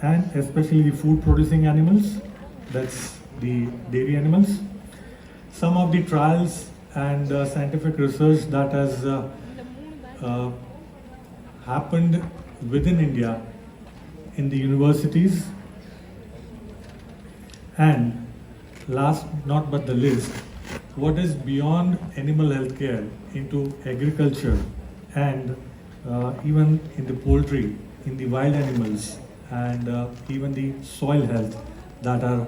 and especially the food producing animals, that's the dairy animals. Some of the trials and scientific research that has uh, happened within India in the universities, and last not but the least, what is beyond animal healthcare into agriculture and even in the poultry, in the wild animals, and even the soil health, that are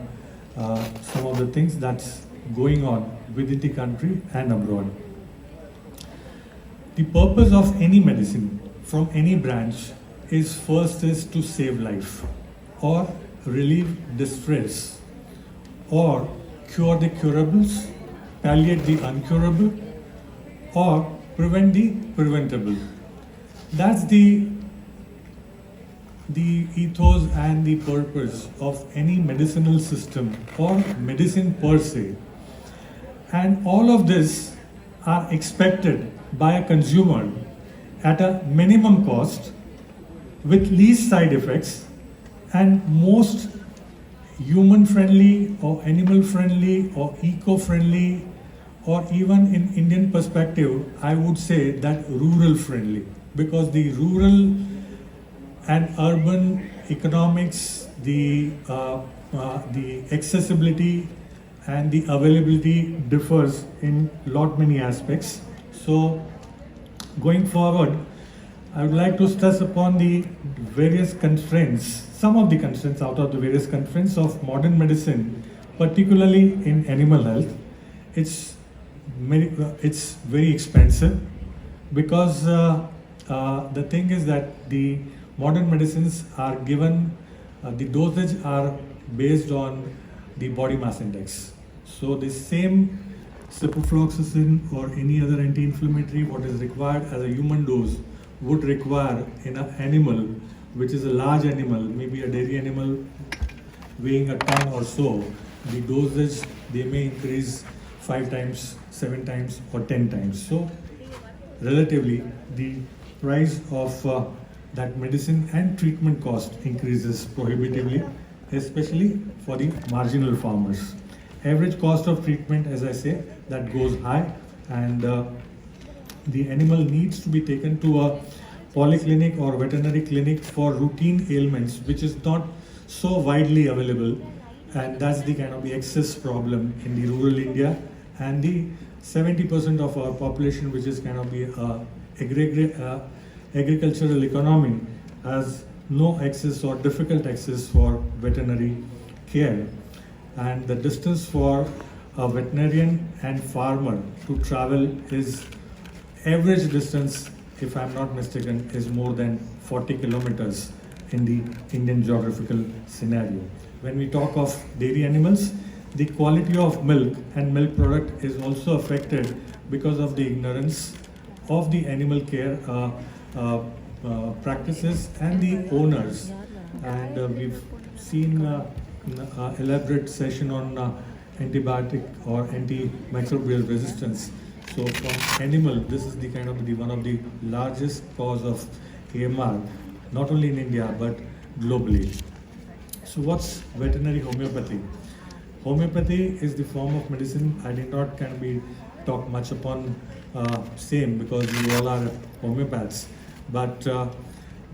some of the things that's going on within the country and abroad. The purpose of any medicine from any branch is first is to save life or relieve distress or cure the curables, palliate the uncurable, or prevent the preventable. That's the ethos and the purpose of any medicinal system or medicine per se. And all of this are expected by a consumer at a minimum cost with least side effects and most human friendly or animal friendly or eco friendly, or even in Indian perspective, I would say that rural friendly, because the rural and urban economics, the accessibility and the availability differs in lot many aspects. So going forward, I would like to stress upon the various constraints, some of the constraints out of the various constraints of modern medicine, particularly in animal health. It's very expensive, because the thing is that the modern medicines are given, the dosage are based on the body mass index. So the same ciprofloxacin or any other anti-inflammatory what is required as a human dose would require in an animal, which is a large animal, maybe a dairy animal weighing a ton or so. The dosage, they may increase 5 times, 7 times or 10 times. So relatively the price of that medicine and treatment cost increases prohibitively, especially for the marginal farmers. Average cost of treatment, as I say, that goes high, and the animal needs to be taken to a polyclinic or veterinary clinic for routine ailments, which is not so widely available, and that's the kind of the excess problem in the rural India, and the 70% of our population, which is kind of the agricultural economy, has no access or difficult access for veterinary care. And the distance for a veterinarian and farmer to travel is, average distance, if I'm not mistaken, is more than 40 kilometers in the Indian geographical scenario. When we talk of dairy animals, the quality of milk and milk product is also affected because of the ignorance of the animal care practices and the owners. And we've seen elaborate session on antibiotic or antimicrobial resistance. So from animal, this is the kind of the one of the largest cause of AMR, not only in India but globally. So what's veterinary homeopathy? Homeopathy is the form of medicine. I did not can be talk much upon same, because you all are homeopaths, but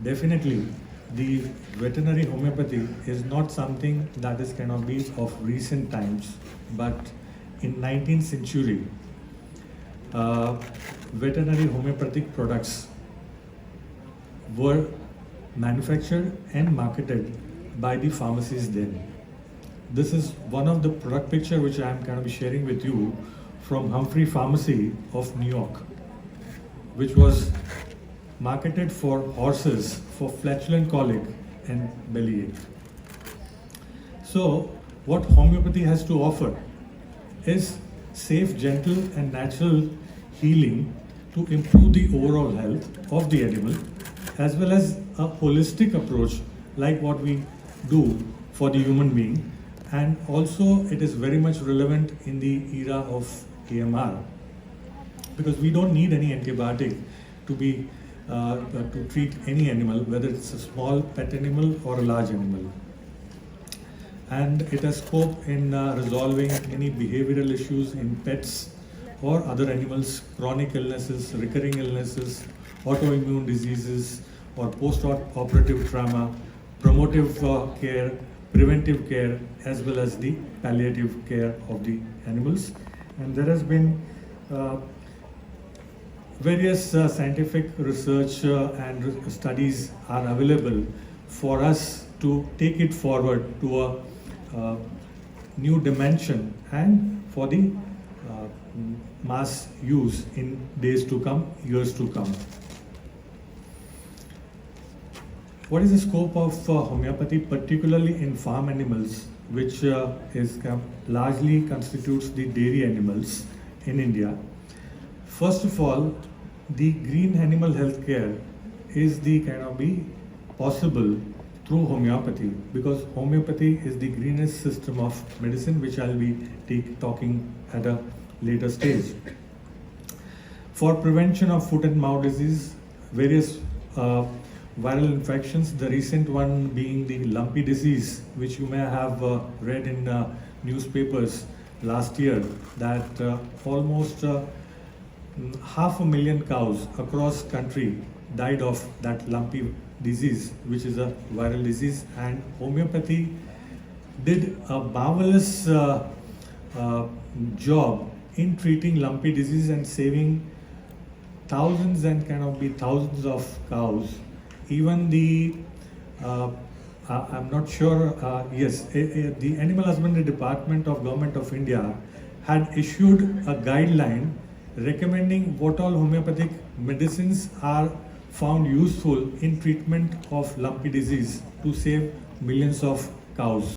definitely the veterinary homeopathy is not something that is cannot be of recent times, but in 19th century, veterinary homeopathic products were manufactured and marketed by the pharmacies then. This is one of the product picture which I am kind of sharing with you from Humphrey Pharmacy of New York, which was marketed for horses for flatulent colic and bellyache. So what homeopathy has to offer is safe, gentle and natural healing to improve the overall health of the animal, as well as a holistic approach like what we do for the human being. And also it is very much relevant in the era of AMR, because we don't need any antibiotic to be to treat any animal, whether it's a small pet animal or a large animal. And it has scope in resolving any behavioral issues in pets or other animals, chronic illnesses, recurring illnesses, autoimmune diseases, or post-operative trauma, promotive care, preventive care, as well as the palliative care of the animals. And there has been various scientific research and studies are available for us to take it forward to a new dimension and for the mass use in days to come, years to come. What is the scope of homeopathy, particularly in farm animals, which largely constitutes the dairy animals in India? First of all, the green animal health care is the be possible through homeopathy, because homeopathy is the greenest system of medicine, which I'll be talking at a later stage. For prevention of foot and mouth disease, various viral infections, the recent one being the lumpy disease, which you may have read in newspapers last year, that almost 500,000 cows across country died of that lumpy disease, which is a viral disease. And homeopathy did a marvelous job in treating lumpy disease and saving thousands and thousands of cows. Even the I'm not sure, the Animal Husbandry Department of Government of India had issued a guideline recommending what all homeopathic medicines are found useful in treatment of lumpy disease to save millions of cows.